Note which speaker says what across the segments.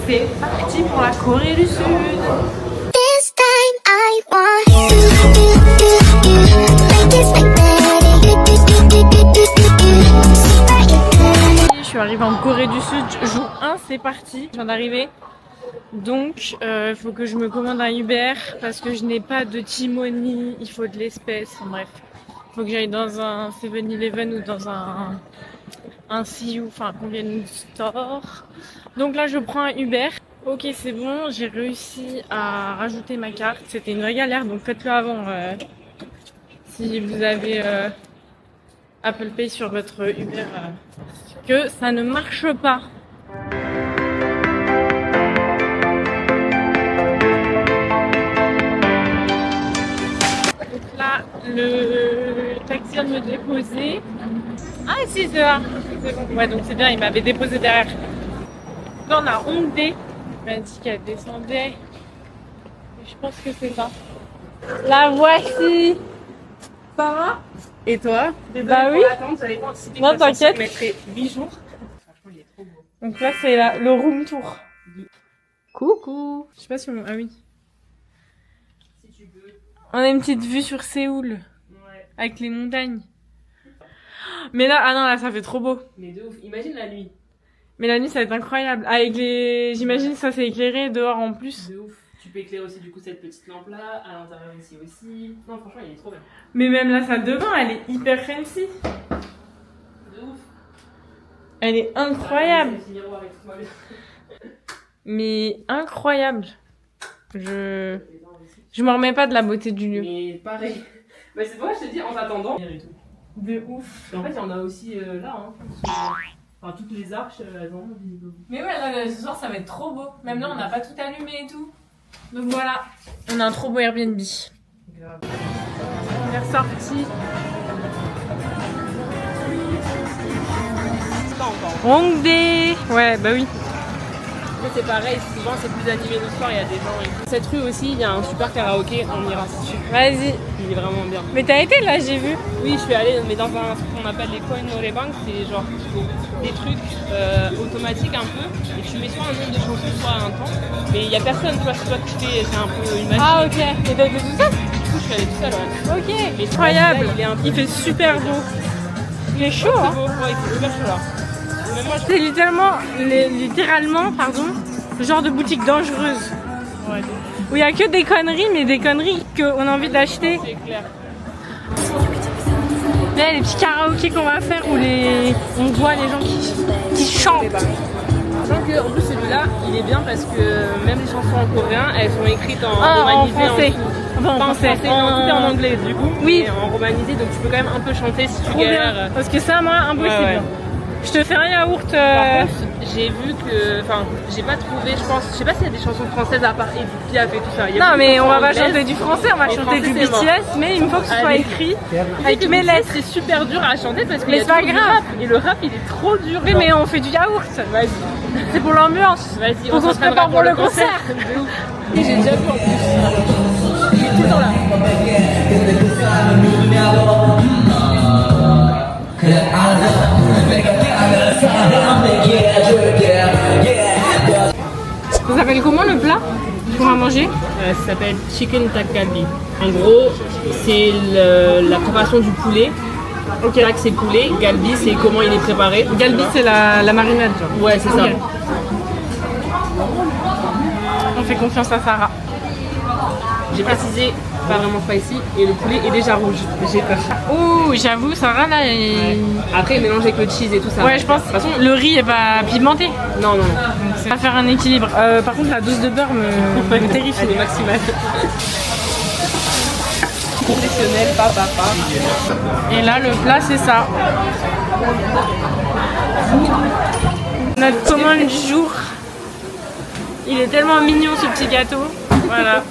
Speaker 1: c'est parti pour la Corée du Sud.
Speaker 2: This time I want like it's like that.
Speaker 1: Je suis arrivée en Corée du Sud, jour 1, c'est parti. Je viens d'arriver. Donc, il faut que je me commande un Uber parce que je n'ai pas de T-Money, il faut de l'espèce. En bref, il faut que j'aille dans un 7-Eleven ou dans un CU, enfin convenience store. Donc là, je prends un Uber. Ok, c'est bon, j'ai réussi à rajouter ma carte. C'était une vraie galère, donc faites-le avant si vous avez Apple Pay sur votre Uber, que ça ne marche pas. Donc là, le taxi vient de me déposer. Ah si, c'est là. C'est bon. Ouais, donc c'est bien, il m'avait déposé derrière. Là, on a Hongdae. Il m'a dit qu'elle descendait. Et je pense que c'est ça. La voici. Ça va? Et toi? Bah oui. Non, t'inquiète. Je mettrai 8 jours. Franchement, il est trop beau. Donc là, c'est le room tour. Coucou. Je sais pas si on... Ah oui. Si tu veux. On a une petite vue sur Séoul. Ouais. Avec les montagnes. Mais là, ah non, là, ça fait trop beau.
Speaker 3: Mais de ouf. Imagine la nuit.
Speaker 1: Mais la nuit, ça va être incroyable. Avec les... J'imagine ça c'est éclairé dehors en plus.
Speaker 3: De ouf. Tu peux éclairer aussi du coup cette petite lampe là, à l'intérieur ici aussi. Non, franchement, il est trop bien.
Speaker 1: Mais même la salle de bain, elle est hyper fancy.
Speaker 3: De ouf.
Speaker 1: Elle est incroyable.
Speaker 3: Ah,
Speaker 1: mais incroyable. Je m'en remets pas de la beauté du lieu.
Speaker 3: Mais pareil. Bah c'est pourquoi je te dis en attendant.
Speaker 1: De ouf.
Speaker 3: Et en fait, il y en a aussi là. Hein, enfin, toutes les arches, elles ont visiblement.
Speaker 1: Mais ouais, là, ce soir, ça va être trop beau. Même là, on n'a pas tout allumé et tout. Donc voilà. On a un trop beau Airbnb.
Speaker 3: Grave.
Speaker 1: On est ressorti.
Speaker 3: C'est pas encore.
Speaker 1: Hongdae. Ouais, bah oui.
Speaker 3: C'est pareil, souvent c'est plus animé le soir, il y a des gens. Cette rue aussi, il y a un super karaoké, on ira si tu veux.
Speaker 1: Vas-y.
Speaker 3: Il est vraiment bien.
Speaker 1: Mais t'as été là, j'ai vu.
Speaker 3: Oui, je suis allée, mais dans un truc qu'on appelle les coin norebank, c'est genre des trucs automatiques un peu, et tu mets soit un nombre de chansons, soit un temps, mais il y a personne, tu vois, c'est toi qui fais, c'est un peu une machine.
Speaker 1: Ah ok. Et t'as été tout seul?
Speaker 3: Du coup, je suis allée toute seule, ouais.
Speaker 1: Ok.
Speaker 3: Mais
Speaker 1: Incroyable.
Speaker 3: là,
Speaker 1: Il fait super beau. Il est chaud, hein.
Speaker 3: Ouais, il fait super chaud là. Même moi,
Speaker 1: C'est littéralement, pardon, le genre de boutique dangereuse.
Speaker 3: Ouais,
Speaker 1: Où il y a que des conneries, mais des conneries qu'on a envie d'acheter.
Speaker 3: c'est clair.
Speaker 1: Là, les petits karaokés qu'on va faire où on voit les gens qui chantent.
Speaker 3: Sachant que en plus celui-là, il est bien parce que même les chansons en coréen, elles sont écrites en
Speaker 1: Ah, en
Speaker 3: romanisé.
Speaker 1: français. Enfin, en
Speaker 3: Pas en
Speaker 1: français.
Speaker 3: français, non, tout est en anglais du coup.
Speaker 1: Oui.
Speaker 3: Et en romanisé, donc tu peux quand même un peu chanter si tu
Speaker 1: Trop bien.
Speaker 3: galères.
Speaker 1: Parce que ça, moi, impossible.
Speaker 3: Ouais, ouais.
Speaker 1: Je te fais un yaourt.
Speaker 3: Par contre, j'ai vu que, enfin, j'ai pas trouvé, je pense, je sais pas s'il y a des chansons françaises à part Edith Piaf et tout ça. Il y a
Speaker 1: Non,
Speaker 3: beaucoup de
Speaker 1: mais on
Speaker 3: chansons
Speaker 1: va pas
Speaker 3: anglaises.
Speaker 1: chanter du français, on va
Speaker 3: En
Speaker 1: chanter
Speaker 3: français,
Speaker 1: du
Speaker 3: c'est mort.
Speaker 1: BTS, mais il faut que ce soit
Speaker 3: Allez.
Speaker 1: écrit
Speaker 3: Avec
Speaker 1: avec mes lettres.
Speaker 3: C'est super dur à chanter parce qu'il
Speaker 1: Mais
Speaker 3: y a
Speaker 1: c'est pas
Speaker 3: trop du
Speaker 1: grave.
Speaker 3: rap. Et le rap, il est trop dur.
Speaker 1: Oui,
Speaker 3: genre.
Speaker 1: mais on fait du yaourt.
Speaker 3: Vas-y,
Speaker 1: C'est pour l'ambiance.
Speaker 3: vas-y,
Speaker 1: Faut qu'on se prépare pour le concert.
Speaker 3: De ouf. Et j'ai déjà vu en plus. Il est tout le temps là.
Speaker 1: Ça s'appelle comment le plat qu'on va manger?
Speaker 3: Ça s'appelle chicken takgalbi. En gros, c'est la préparation du poulet. Ok, là que c'est poulet. Galbi, c'est comment il est préparé.
Speaker 1: Galbi, c'est la marinade, genre.
Speaker 3: Ouais, c'est ça.
Speaker 1: Ok. On fait confiance à Sarah.
Speaker 3: J'ai précisé, pas vraiment spicy, et le poulet est déjà rouge. J'ai peur.
Speaker 1: Ouh, j'avoue, Sarah là.
Speaker 3: Après, mélanger avec le cheese et tout ça.
Speaker 1: Ouais, je pense.
Speaker 3: De toute façon,
Speaker 1: Le riz est pas pimenté.
Speaker 3: non, non.
Speaker 1: Donc, ça va faire un équilibre. Par contre, la dose de beurre me terrifie.
Speaker 3: Elle est maximale. Professionnel, papa.
Speaker 1: Et là, le plat, c'est ça. Notre commande du jour. Il est tellement mignon ce petit gâteau. Voilà.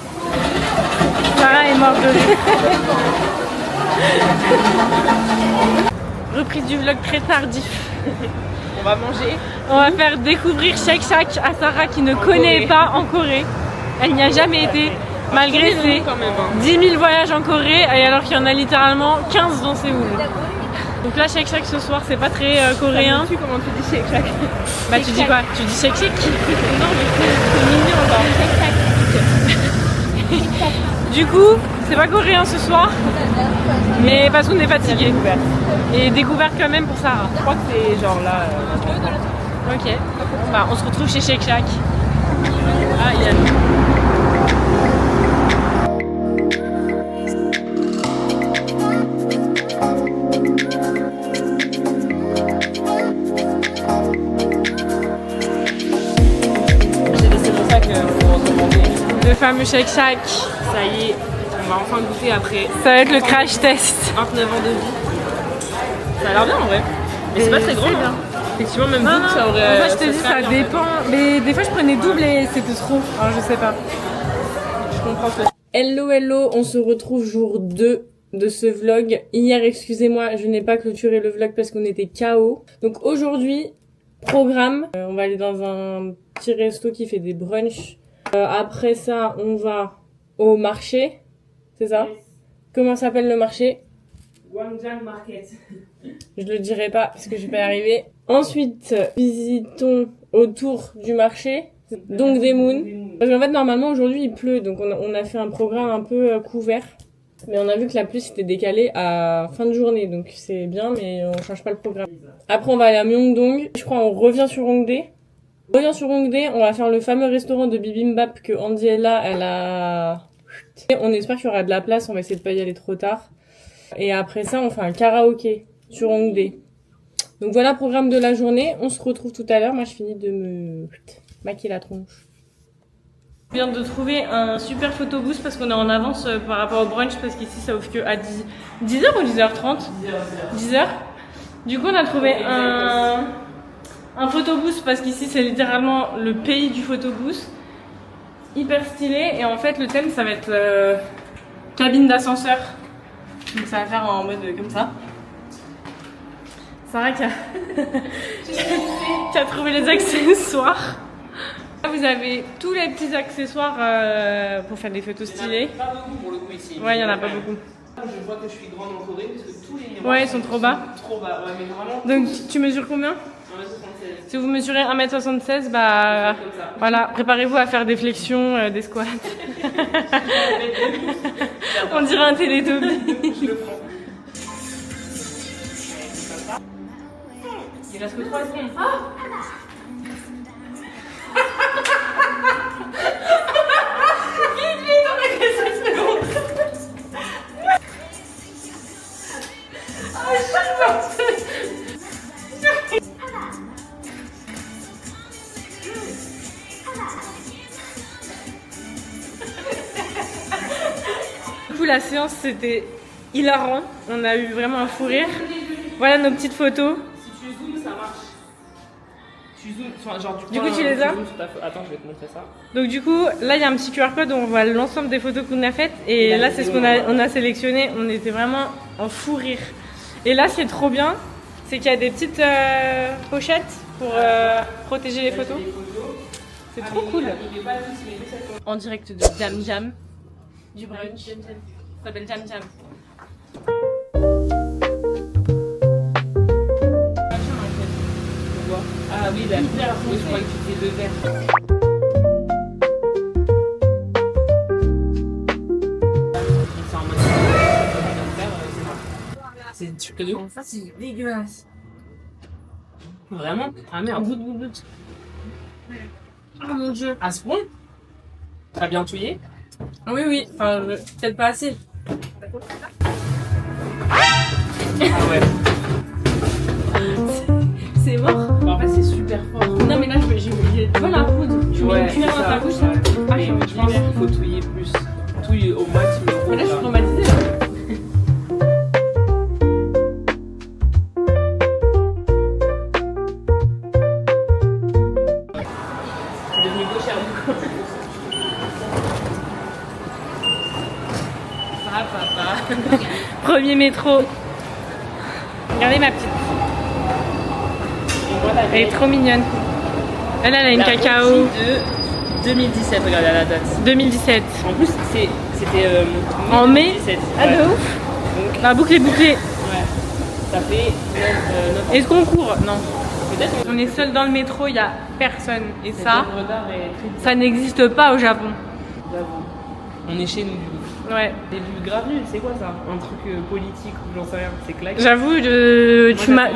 Speaker 1: Sarah est morte de rire. Reprise du vlog très tardif.
Speaker 3: On va manger.
Speaker 1: On va faire découvrir Shake Shack à Sarah qui ne connaît pas en Corée. Elle n'y a jamais été, malgré ses
Speaker 3: quand même, hein.
Speaker 1: 10 000 voyages en Corée, et alors qu'il y en a littéralement 15 dans Séoul. Donc là, Shake Shack ce soir, c'est pas très coréen.
Speaker 3: Tu comment tu dis Shake Shack?
Speaker 1: Bah tu dis quoi? Tu dis Shake Shack?
Speaker 3: Non, mais c'est mignon encore.
Speaker 1: Du coup, c'est pas coréen ce soir, mais parce qu'on est fatigué. Et découverte quand même pour Sarah.
Speaker 3: Je crois que c'est genre là.
Speaker 1: Ok. Bah, on se retrouve chez Shake Shack. Ah, Yann.
Speaker 3: J'ai laissé mon sac pour recommander.
Speaker 1: Le fameux Shake Shack.
Speaker 3: Ça y est, on va enfin goûter après
Speaker 1: Ça va être le crash test.
Speaker 3: 29 ans de vie. Ça a l'air bien en vrai. Mais c'est pas très grand. Hein. Effectivement, même double, ça aurait.
Speaker 1: En fait, je te dis,
Speaker 3: serait
Speaker 1: ça
Speaker 3: bien, en
Speaker 1: dépend. Mais des fois, je prenais double et c'était trop. Alors, je sais pas.
Speaker 3: fait. Je comprends ce que
Speaker 4: Hello, hello, on se retrouve jour 2 de ce vlog. Hier, excusez-moi, je n'ai pas clôturé le vlog parce qu'on était KO. Donc aujourd'hui, programme. On va aller dans un petit resto qui fait des brunchs. Après ça, on va au marché. C'est ça? Comment s'appelle le marché?
Speaker 3: Gwangjang Market.
Speaker 4: Je le dirai pas parce que je vais pas y arriver. Ensuite, visitons autour du marché. Donc des moons. Parce qu'en fait, normalement, aujourd'hui, il pleut. Donc, on a fait un programme un peu couvert. Mais on a vu que la pluie s'était décalée à fin de journée. Donc, c'est bien, mais on change pas le programme. Après, on va aller à Myeongdong. Je crois on revient sur Hongdae. On revient sur Hongdae. On va faire le fameux restaurant de bibimbap que Andy est là. Elle a... On espère qu'il y aura de la place. On va essayer de pas y aller trop tard. Et après ça, on fait un karaoké sur Hongdae. Donc, voilà le programme de la journée. On se retrouve tout à l'heure. Moi, je finis de me maquiller la tronche.
Speaker 1: Je viens de trouver un super photobooth parce qu'on est en avance par rapport au brunch parce qu'ici ça ouvre que à 10h ou 10h30 10h. Du coup on a trouvé un photobooth parce qu'ici c'est littéralement le pays du photobooth. Hyper stylé et en fait le thème ça va être cabine d'ascenseur. Donc ça va faire en mode comme ça. Sarah qui a trouvé les accessoires. Vous avez tous les petits accessoires pour faire des photos stylées.
Speaker 3: Pas beaucoup pour le coup ici.
Speaker 1: Ouais, il y en a pas beaucoup.
Speaker 3: Je vois que je suis grande en Corée parce que tous les miroirs
Speaker 1: Ouais, ils sont trop bas.
Speaker 3: trop bas. Ouais, mais vraiment.
Speaker 1: Donc tu mesures combien?
Speaker 3: 1m76.
Speaker 1: Si vous mesurez 1m76, bah
Speaker 3: Comme ça.
Speaker 1: voilà, préparez-vous à faire des flexions, des squats. On dirait un télétobie.
Speaker 3: Je le prends. Il reste que 3 secondes.
Speaker 1: Du coup, la séance c'était hilarant. On a eu vraiment un fou rire. Voilà nos petites photos.
Speaker 3: Si tu zoomes, ça marche. Tu zoomes, enfin, genre
Speaker 1: Du coup, tu les as?
Speaker 3: Attends, je vais te montrer ça.
Speaker 1: Donc du coup, là il y a un petit QR code où on voit l'ensemble des photos qu'on a faites. Et là c'est ce qu'on a sélectionné. On était vraiment en fou rire. Et là, ce qui est trop bien, c'est qu'il y a des petites pochettes pour protéger les photos. C'est trop cool. En direct de Jam Jam, du brunch. Ça s'appelle Jam Jam.
Speaker 3: Ah oui, la lumière, oui, je crois que tu fais 2 verres. C'est en mode c'est du truc de ouf.
Speaker 4: Ça, c'est dégueulasse.
Speaker 3: Vraiment? Ah merde.
Speaker 4: Oh mon dieu.
Speaker 3: À ce point? T'as bien touillé?
Speaker 4: Oui, oui. Enfin, peut-être pas assez.
Speaker 3: Ah ouais.
Speaker 4: C'est mort.
Speaker 3: Bah, en fait, c'est super fort.
Speaker 4: Non, mais là, j'ai tu vois la poudre. Tu mets une cuillère dans ta bouche, là. Ah,
Speaker 3: Mais
Speaker 4: je
Speaker 3: je pense qu'il faut touiller plus. Touille au maximum.
Speaker 4: Mais là, je suis traumatisée. Là.
Speaker 3: C'est devenu beau cher du coup.
Speaker 1: Papa. Premier métro. Regardez ma petite. Elle est trop mignonne. Elle a une
Speaker 3: La
Speaker 1: cacao.
Speaker 3: rôtie de 2017, regardez à la date.
Speaker 1: 2017.
Speaker 3: En plus, c'était
Speaker 1: En mai.
Speaker 3: 2017.
Speaker 1: Ah de
Speaker 3: Ouais.
Speaker 1: ouf.
Speaker 3: Donc,
Speaker 1: La boucle est bouclée.
Speaker 3: ouais. Ça fait 9
Speaker 1: Est-ce qu'on court? Non.
Speaker 3: Peut-être
Speaker 1: On est seul dans le métro, il y a personne. Et
Speaker 3: on
Speaker 1: ça,
Speaker 3: est retard et
Speaker 1: ça n'existe pas au Japon.
Speaker 3: on est chez nous du coup.
Speaker 1: Ouais.
Speaker 3: C'est du grave nul, c'est quoi ça? Un truc politique ou j'en sais rien, c'est claque.
Speaker 1: J'avoue,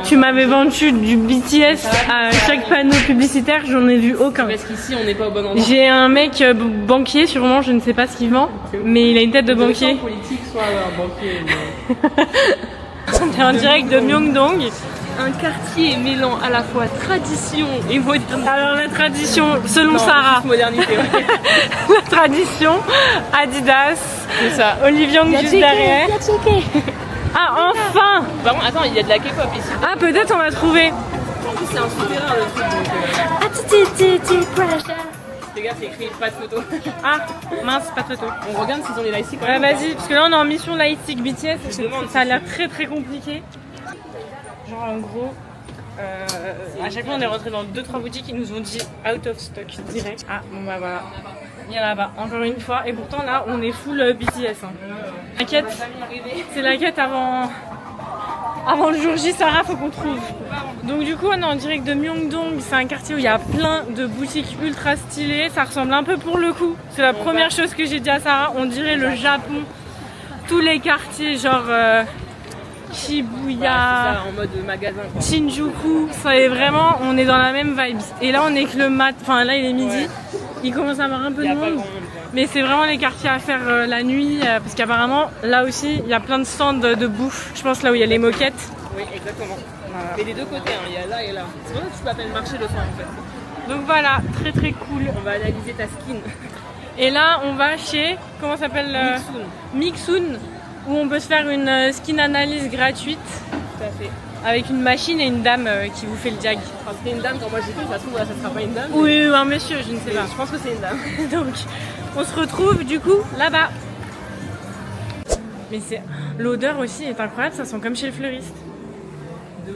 Speaker 1: tu m'avais vendu du BTS à chaque panneau publicitaire, j'en ai vu aucun.
Speaker 3: Parce qu'ici on n'est pas au bon endroit.
Speaker 1: J'ai un mec banquier, sûrement, je ne sais pas ce qu'il vend, mais il a une tête de banquier.
Speaker 3: Soit politique, soit un banquier. Mais...
Speaker 1: On est en direct de Myeongdong.
Speaker 3: Un quartier mêlant à la fois tradition et modernité.
Speaker 1: Alors la tradition, selon
Speaker 3: Non,
Speaker 1: Sarah,
Speaker 3: juste modernité, ouais.
Speaker 1: la tradition, Adidas,
Speaker 3: C'est ça.
Speaker 1: Olivier juste derrière. Ah enfin!
Speaker 3: Par contre, attends, il y a de la K-pop ici.
Speaker 1: Ah peut-être on va trouver.
Speaker 3: En plus, c'est un souterrain le truc. Donc, les gars, c'est écrit pas de photo.
Speaker 1: Ah mince, pas de photo.
Speaker 3: On regarde s'ils ont les laïciques.
Speaker 1: Ouais vas-y, parce que là on est en mission laïcistique BTS,
Speaker 3: Je demande
Speaker 1: ça a
Speaker 3: si
Speaker 1: l'air très très compliqué. Genre en gros, à chaque fois on est rentré dans 2-3 boutiques, ils nous ont dit out of stock direct. Ah bon bah voilà, il y en a là-bas, encore une fois, et pourtant là on est full BTS. Hein. La quête, c'est la quête avant le jour J, Sarah, faut qu'on trouve. Donc du coup on est en direct de Myeongdong, c'est un quartier où il y a plein de boutiques ultra stylées, ça ressemble un peu pour le coup. C'est la première chose que j'ai dit à Sarah, on dirait le Japon, tous les quartiers genre... Shibuya,
Speaker 3: ça, en mode magasin quoi.
Speaker 1: Shinjuku, ça est vraiment, on est dans la même vibe. Et là on est que le mat, enfin là il est midi,
Speaker 3: Ouais.
Speaker 1: il commence à avoir un peu
Speaker 3: Il y
Speaker 1: de
Speaker 3: a pas
Speaker 1: monde.
Speaker 3: grand monde quoi.
Speaker 1: Mais c'est vraiment les quartiers à faire la nuit, parce qu'apparemment là aussi il y a plein de stands de bouffe. Je pense là où il y a les moquettes.
Speaker 3: Oui, exactement. Mais des deux côtés, hein, il y a là et là. C'est pour ça que tu m'appelles marché le soir en fait.
Speaker 1: Donc voilà, très très cool.
Speaker 3: On va analyser ta skin.
Speaker 1: Et là on va chez, comment ça s'appelle Mixun, où on peut se faire une skin analyse gratuite.
Speaker 3: Tout à fait.
Speaker 1: Avec une machine et une dame qui vous fait le diag.
Speaker 3: Enfin, c'était une dame quand moi j'étais, ça se trouve là, ça sera pas une dame.
Speaker 1: Oui, ou un monsieur, je ne sais
Speaker 3: Mais
Speaker 1: pas.
Speaker 3: je pense que c'est une dame.
Speaker 1: Donc, on se retrouve du coup là-bas. Mais c'est l'odeur aussi est incroyable, ça sent comme chez le fleuriste.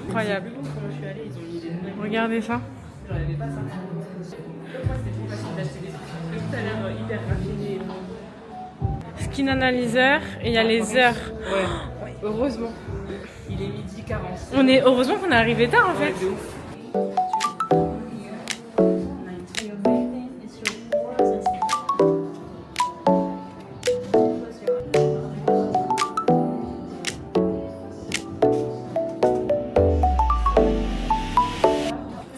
Speaker 1: Incroyable.
Speaker 3: Quand je suis allée, ils ont mis des...
Speaker 1: Regardez ça.
Speaker 3: J'en avais pas ça. Moi c'était trop facile d'acheter des trucs. Parce que tout a l'air hyper raffiné.
Speaker 1: Skin analyzer et il y a les heures.
Speaker 3: Ouais. Heureusement. Il est midi 40.
Speaker 1: Heureusement qu'on est arrivé tard en fait.
Speaker 3: Ouais, de ouf.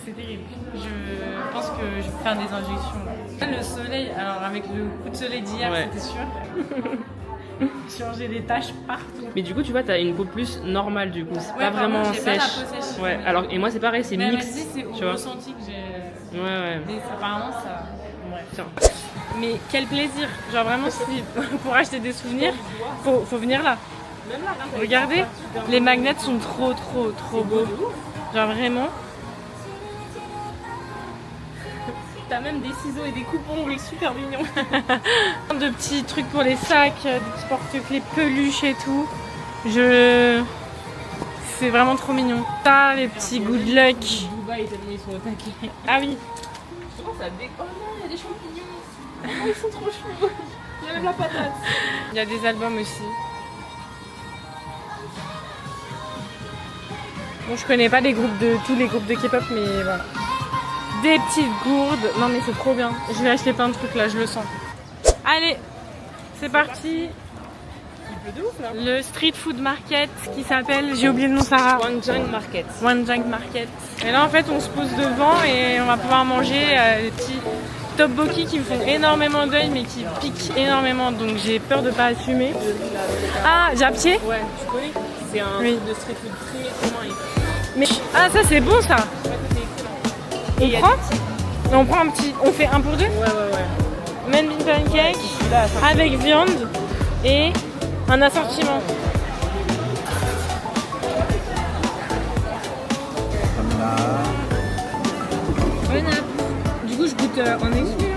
Speaker 1: C'est terrible. Je pense que je vais faire des injections. Le soleil, alors avec le coup de soleil d'hier,
Speaker 3: Ouais.
Speaker 1: c'était sûr. Changer des taches partout.
Speaker 3: Mais du coup, tu vois, t'as une peau plus normale du coup. C'est
Speaker 1: Ouais,
Speaker 3: pas
Speaker 1: par
Speaker 3: vraiment
Speaker 1: contre, j'ai pas
Speaker 3: sèche.
Speaker 1: la peau sèche.
Speaker 3: Ouais, alors, et moi c'est pareil, c'est
Speaker 1: Mais elle m'a
Speaker 3: mixte.
Speaker 1: dit c'est
Speaker 3: Tu
Speaker 1: au
Speaker 3: vois.
Speaker 1: ressenti que j'ai.
Speaker 3: Ouais, ouais.
Speaker 1: Mais apparemment ça. Bref.
Speaker 3: Tiens.
Speaker 1: Mais quel plaisir. Genre vraiment si pour acheter des souvenirs, faut venir là.
Speaker 3: Même là,
Speaker 1: Regardez, les magnets sont trop beaux. Genre vraiment.
Speaker 3: T'as même des ciseaux et des coupes-ongles super mignons.
Speaker 1: De petits trucs pour les sacs, des petits porte-clés peluches et tout. C'est vraiment trop mignon. Ça, les petits good luck.
Speaker 3: Dubaï, tellement ils sont au taquet.
Speaker 1: Ah oui.
Speaker 3: Oh, ça décolle. Oh non, il y a des champignons. Oh, ils sont trop chauds. Il y a même la patate.
Speaker 1: Il y a des albums aussi. Bon, je connais pas tous les groupes de K-pop, mais voilà. Des petites gourdes. Non, mais c'est trop bien. Je vais acheter plein de trucs là, je le sens. Allez, c'est parti.
Speaker 3: Il pleut de ouf là.
Speaker 1: Le street food market qui s'appelle, j'ai oublié le nom, Sarah.
Speaker 3: Wanjang Market.
Speaker 1: Wanjang Market. Et là, en fait, on se pose devant et on va pouvoir manger des petits tteokbokki qui me font énormément d'œil, mais qui piquent énormément. Donc, j'ai peur de pas assumer. Ah, japtier.
Speaker 3: Ouais, tu connais. C'est un
Speaker 1: Oui.
Speaker 3: truc de street food très commun.
Speaker 1: Mais ah, ça c'est bon ça.
Speaker 3: Et
Speaker 1: On
Speaker 3: il y a
Speaker 1: prend
Speaker 3: des petits-
Speaker 1: On prend un petit. On fait un pour deux.
Speaker 3: Ouais.
Speaker 1: Main bean pancake
Speaker 3: Là, ça-
Speaker 1: avec viande et un assortiment. Du coup, je goûte en exclu.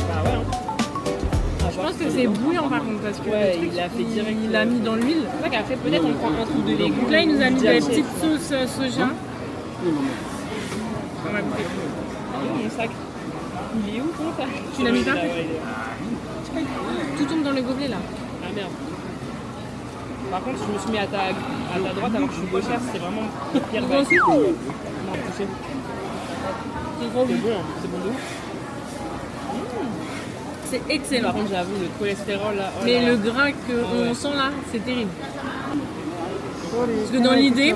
Speaker 3: Bah ouais. Hein.
Speaker 1: Je pense que c'est bouillant par contre parce que
Speaker 3: Ouais,
Speaker 1: le truc,
Speaker 3: il a fait direct.
Speaker 1: il l'a mis dans l'huile.
Speaker 3: C'est ça qu'après, peut-être on prend un truc de légumes.
Speaker 1: Donc là, il nous a mis des
Speaker 3: Japtier.
Speaker 1: petites sauces soja. On va goûter.
Speaker 3: Oh, mon sac. Il est où ton sac?
Speaker 1: Tu l'as mis là
Speaker 3: Ouais, il est-
Speaker 1: Tout tombe dans le gobelet là.
Speaker 3: Ah merde. Par contre, je me suis mis à ta droite alors que je suis gauchère, c'est vraiment pire.
Speaker 4: Moi aussi,
Speaker 3: Non, poussé. C'est bon, c'est bon de ouf.
Speaker 4: c'est excellent.
Speaker 3: Par contre, j'avoue, le cholestérol là. Oh
Speaker 4: Mais
Speaker 3: là
Speaker 4: le
Speaker 3: là.
Speaker 4: gras qu'on
Speaker 3: Ouais.
Speaker 4: sent là, c'est terrible. Parce que dans l'idée,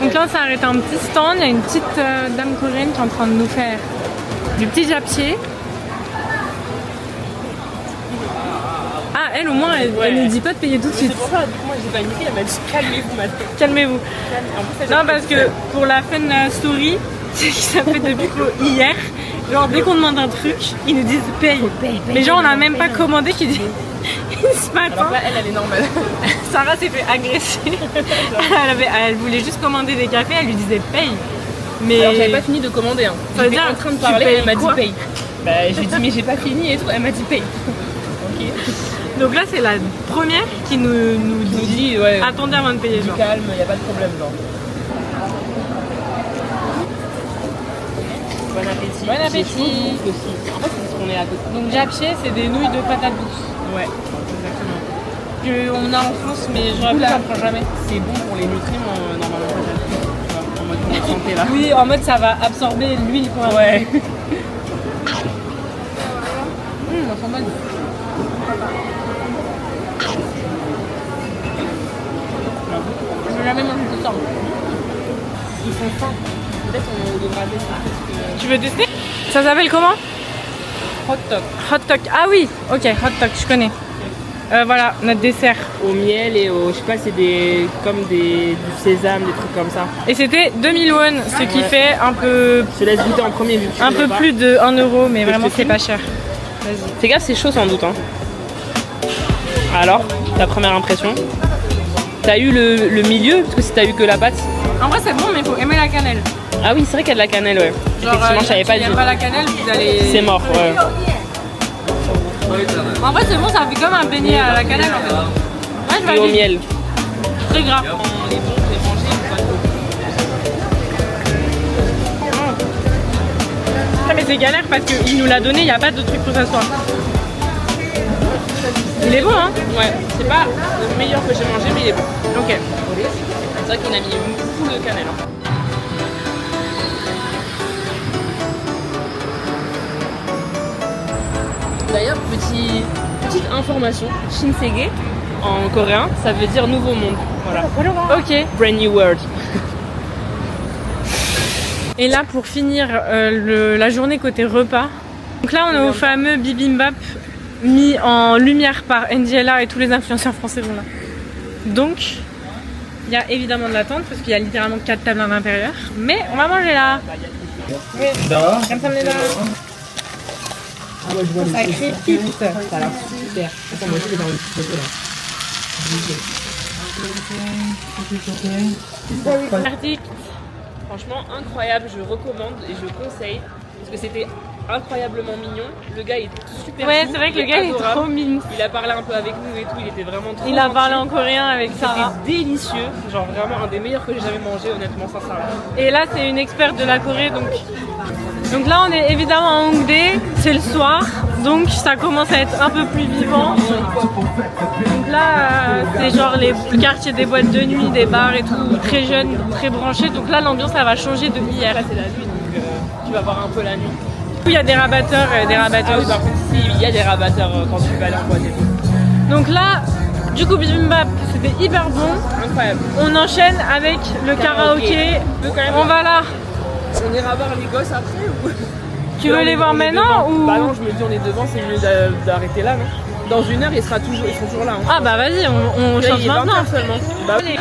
Speaker 4: donc là on s'est arrêté à un petit stand, il y a une petite dame coréenne qui est en train de nous faire du petit japtier. Ah, elle au moins elle nous dit pas de payer tout de suite.
Speaker 3: C'est pour ça, du coup, moi j'ai paniqué, elle m'a dit calmez-vous madame.
Speaker 4: Calmez-vous.
Speaker 3: En plus, elle
Speaker 4: Non,
Speaker 3: a-
Speaker 4: parce que pour la fin de la story, c'est que ça fait depuis hier. Genre, dès qu'on demande un truc, ils nous disent paye. Mais genre, on n'a même pas commandé qu'ils disent. Ce matin,
Speaker 3: Alors là, elle est normale.
Speaker 4: Sarah s'est fait agresser. Elle voulait juste commander des cafés, elle lui disait paye. Mais
Speaker 3: Alors j'avais pas fini de commander. Hein.
Speaker 4: Ça veut
Speaker 3: J'étais
Speaker 4: dire,
Speaker 3: en train de
Speaker 4: tu
Speaker 3: parler,
Speaker 4: payes
Speaker 3: elle m'a dit
Speaker 4: quoi
Speaker 3: paye. Bah je lui ai dit mais j'ai pas fini et tout, elle m'a dit paye. Ok.
Speaker 4: donc là, c'est la première qui nous
Speaker 3: Je nous
Speaker 4: dit
Speaker 3: dis ouais,
Speaker 4: attendez avant de payer.
Speaker 3: du
Speaker 4: Genre.
Speaker 3: calme, y a pas de problème genre. Bon appétit.
Speaker 4: Bon appétit.
Speaker 3: J'ai chaud de ouf aussi. En fait c'est parce qu'on est à côté.
Speaker 4: Donc, japtier, c'est des nouilles de patates douces.
Speaker 3: Ouais, exactement.
Speaker 4: On a en France, mais j'aurais pu j'en prends jamais.
Speaker 3: C'est bon pour les nutriments normalement peut-être. Tu vois, en mode pour la santé là.
Speaker 4: Oui, en mode ça va absorber l'huile qu'on a.
Speaker 3: Ouais.
Speaker 4: On s'en bonne. Je vais jamais manger tout ça.
Speaker 3: Ils sont fins. Peut-être on devra tester parce
Speaker 4: Tu veux tester? Ça s'appelle comment?
Speaker 3: que hot dog
Speaker 4: Hot dog. Ah oui, ok, hot dog, je connais. Voilà, notre dessert.
Speaker 3: au miel et au je sais pas c'est des comme du sésame, des trucs comme ça.
Speaker 4: Et c'était 2000 won, ce qui
Speaker 3: Ouais.
Speaker 4: fait un peu
Speaker 3: Je te laisse goûter en premier vu que tu
Speaker 4: un
Speaker 3: connais
Speaker 4: peu
Speaker 3: pas.
Speaker 4: plus de 1 euro, mais
Speaker 3: Que je
Speaker 4: vraiment
Speaker 3: te
Speaker 4: c'est
Speaker 3: filme
Speaker 4: pas cher.
Speaker 3: Fais gaffe, c'est chaud sans doute. Hein. Alors, ta première impression? T'as eu le milieu parce que si t'as eu que la pâte.
Speaker 4: En vrai c'est bon, mais il faut aimer la cannelle.
Speaker 3: Ah oui, c'est vrai qu'il y a de la cannelle, ouais. Effectivement, je savais pas
Speaker 4: si
Speaker 3: dit.
Speaker 4: t'aimes pas la cannelle, vous allez...
Speaker 3: C'est mort, ouais.
Speaker 4: En vrai c'est bon, ça fait comme un beignet à la cannelle en fait. Ouais, je
Speaker 3: Et au
Speaker 4: valide.
Speaker 3: miel.
Speaker 4: Très gras. Ah, mais c'est galère parce qu'il nous l'a donné, il n'y a pas de truc pour s'asseoir. Il est bon, hein?
Speaker 3: Ouais, c'est pas le meilleur que j'ai mangé, mais il est bon.
Speaker 4: Ok.
Speaker 3: C'est vrai qu'il a mis beaucoup de cannelle. Hein. D'ailleurs, petite information, Shinsege en coréen, ça veut dire nouveau monde. Voilà.
Speaker 4: Ok.
Speaker 3: Brand new world.
Speaker 4: Et là, pour finir la journée côté repas, donc là, on est au fameux bibimbap mis en lumière par NGLA et tous les influenceurs français vont là. Donc, il y a évidemment de l'attente parce qu'il y a littéralement 4 tables à l'intérieur. Mais on va manger là. Oui, comme ça, ça crépite.
Speaker 3: Ça a l'air super. Attends, moi aussi, j'ai envie de photo là.
Speaker 4: Verdict.
Speaker 3: Franchement, incroyable, je recommande et je conseille parce que c'était incroyablement mignon. Le gars est super
Speaker 4: Ouais,
Speaker 3: cool,
Speaker 4: c'est vrai que le gars est
Speaker 3: adorable.
Speaker 4: trop mignon.
Speaker 3: Il a parlé un peu avec nous et tout, il était vraiment trop
Speaker 4: Il a
Speaker 3: gentil.
Speaker 4: parlé en coréen avec Sarah.
Speaker 3: C'était délicieux, genre vraiment un des meilleurs que j'ai jamais mangé, honnêtement, sincèrement.
Speaker 4: Et là, c'est une experte de la Corée, donc là, on est évidemment à Hongdae, c'est le soir, donc ça commence à être un peu plus vivant. Donc là, c'est genre le quartier des boîtes de nuit, des bars et tout, très jeune, très branché. Donc là, l'ambiance, ça va changer de hier.
Speaker 3: Là, c'est la nuit, donc tu vas voir un peu la nuit.
Speaker 4: Il y a des rabatteurs et des
Speaker 3: Ah
Speaker 4: rabatteuses.
Speaker 3: oui, par contre, si, il y a des rabatteurs quand tu vas aller en boîte et tout.
Speaker 4: Donc là, du coup, bibimbap, c'était hyper bon.
Speaker 3: Incroyable.
Speaker 4: On enchaîne avec le karaoké. On va là.
Speaker 3: On ira voir les gosses après ou...
Speaker 4: Tu veux les voir
Speaker 3: On est
Speaker 4: maintenant
Speaker 3: devant.
Speaker 4: ou...
Speaker 3: Bah non, je me dis on est devant, c'est mieux d'arrêter là, non? Dans une heure, ils seront toujours là. Hein.
Speaker 4: Ah bah vas-y, on
Speaker 3: Là,
Speaker 4: chante
Speaker 3: il est 20
Speaker 4: maintenant.
Speaker 3: heures seulement. Bah oui.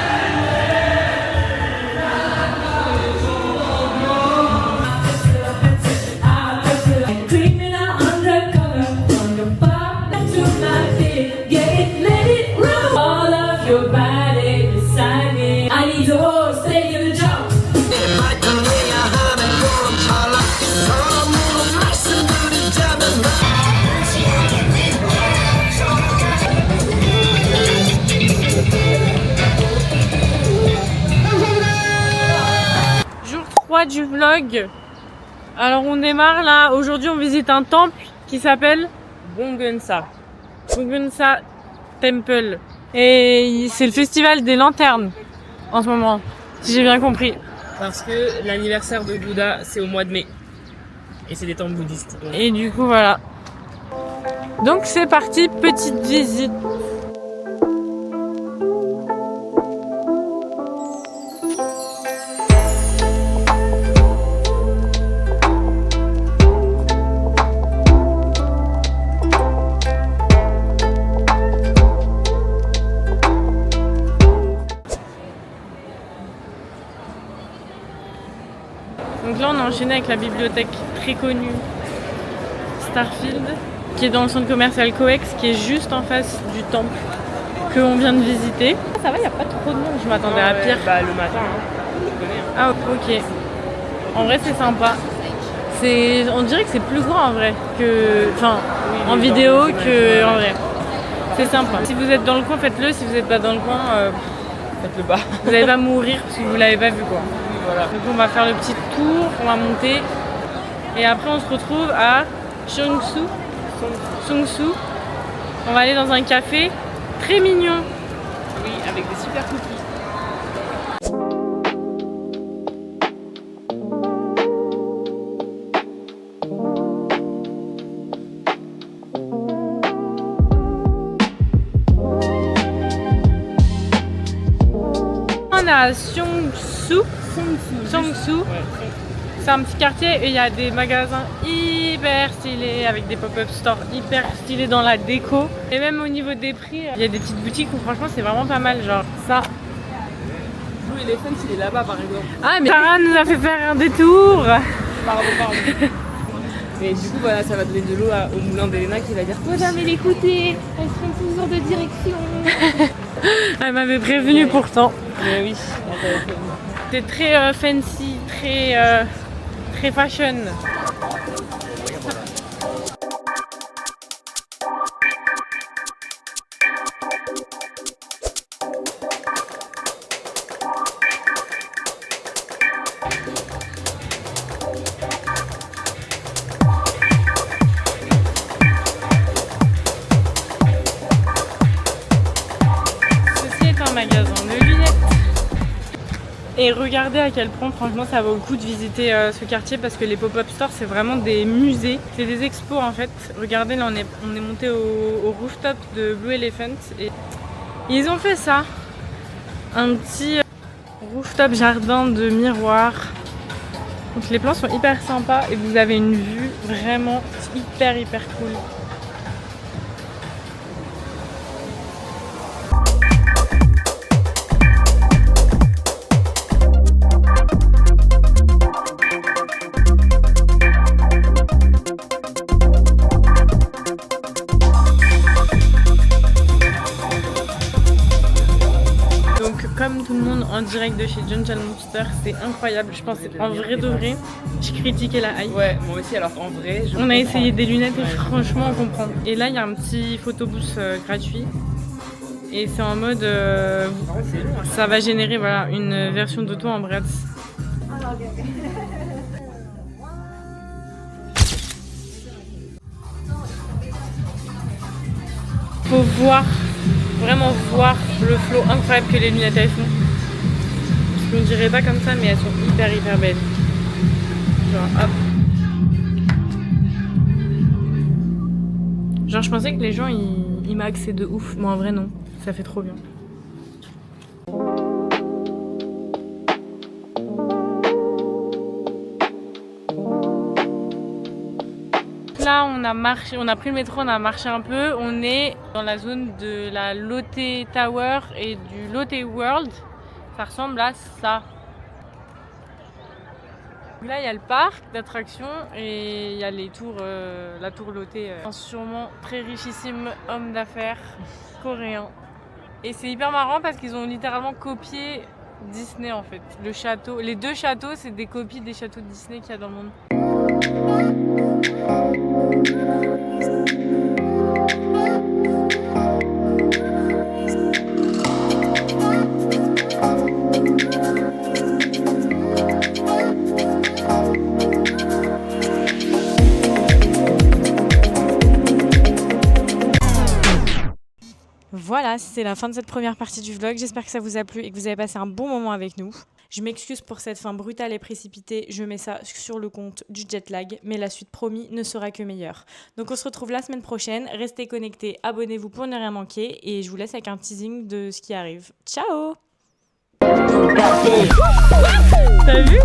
Speaker 1: 3 du vlog. Alors on démarre là, aujourd'hui on visite un temple qui s'appelle
Speaker 3: Gongyeonsa.
Speaker 1: Gongyeonsa Temple. Et c'est le festival des lanternes en ce moment, si j'ai bien compris.
Speaker 3: Parce que l'anniversaire de Bouddha, c'est au mois de mai. Et c'est des temples bouddhistes. Donc.
Speaker 1: Et du coup voilà. Donc c'est parti, petite visite. Donc là on a enchaîné avec la bibliothèque très connue Starfield, qui est dans le centre commercial Coex, qui est juste en face du temple que on vient de visiter. Ça va, il n'y a pas trop de monde, je m'attendais à pire.
Speaker 3: Bah le matin, tu connais.
Speaker 1: Ah ok. En vrai c'est sympa. On dirait que c'est plus grand en vrai que, enfin, en vidéo que en vrai. C'est sympa. Si vous êtes dans le coin, faites-le. Si vous n'êtes pas dans le coin,
Speaker 3: Faites-le bas.
Speaker 1: vous n'allez pas mourir parce que vous l'avez pas vu quoi.
Speaker 3: Voilà.
Speaker 1: Donc on va faire le petit tour, on va monter et après on se retrouve à Seongsu. On va aller dans un café très mignon.
Speaker 3: Oui, avec des super cookies.
Speaker 1: On est à Seongsu.
Speaker 3: Ouais.
Speaker 1: C'est un petit quartier et il y a des magasins hyper stylés avec des pop-up stores hyper stylés dans la déco. Et même au niveau des prix, il y a des petites boutiques où franchement c'est vraiment pas mal. Genre ça.
Speaker 3: Blue Elephant, il est là-bas par exemple.
Speaker 1: Ah mais Sarah nous a fait faire un détour.
Speaker 3: Pardon. Et du coup, voilà, ça va donner de l'eau au moulin d'Elena qui va dire faut jamais l'écouter, elles font toujours de direction.
Speaker 1: Elle m'avait prévenu pourtant.
Speaker 3: Mais oui,
Speaker 1: C'est très fancy, très fashion. Ceci est un magasin de lunettes. Et regardez à quel point franchement ça vaut le coup de visiter ce quartier parce que les pop-up stores c'est vraiment des musées, c'est des expos en fait. Regardez là on est monté au rooftop de Blue Elephant et ils ont fait ça, un petit rooftop jardin de miroirs. Donc les plans sont hyper sympas et vous avez une vue vraiment hyper cool. Comme tout le monde en direct de chez Jungle Monster, c'est incroyable. Je pense en vrai de vrai, je critiquais la hype.
Speaker 3: ouais, moi aussi, alors en vrai,
Speaker 1: On a essayé des lunettes et franchement on comprend. Et là il y a un petit photobooth gratuit. Et c'est en mode ça va générer voilà, une version de toi en Bratz. Faut voir, vraiment voir le flow incroyable que les lunettes elles font. Parce qu'on dirait pas comme ça mais elles sont hyper belles. Genre hop. Genre je pensais que les gens ils m'axaient de ouf, moi en vrai non, ça fait trop bien. Là on a pris le métro, on a marché un peu, on est dans la zone de la Lotte Tower et du Lotte World. Ça ressemble à ça. Là il y a le parc d'attractions et il y a les tours, la tour Lotte, un sûrement très richissime homme d'affaires coréen. Et c'est hyper marrant parce qu'ils ont littéralement copié Disney en fait. Le château, les deux châteaux c'est des copies des châteaux de Disney qu'il y a dans le monde.
Speaker 5: voilà, c'est la fin de cette première partie du vlog. J'espère que ça vous a plu et que vous avez passé un bon moment avec nous. Je m'excuse pour cette fin brutale et précipitée, je mets ça sur le compte du jet lag, mais la suite promis ne sera que meilleure. Donc on se retrouve la semaine prochaine, restez connectés, abonnez-vous pour ne rien manquer et je vous laisse avec un teasing de ce qui arrive. Ciao! T'as vu?